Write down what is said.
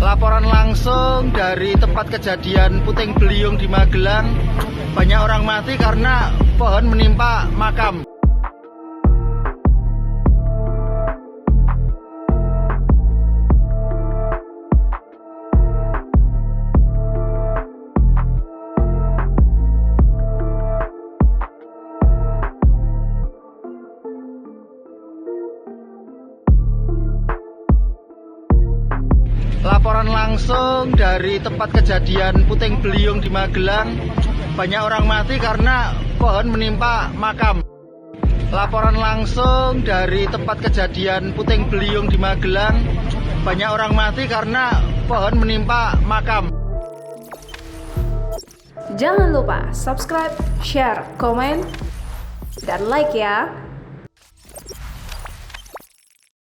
Laporan langsung dari tempat kejadian puting beliung di Magelang. Banyak orang mati karena pohon menimpa makam. Laporan langsung dari tempat kejadian puting beliung di Magelang. Banyak orang mati karena pohon menimpa makam. Laporan langsung dari tempat kejadian puting beliung di Magelang. Banyak orang mati karena pohon menimpa makam. Jangan lupa subscribe, share, komen, dan like ya.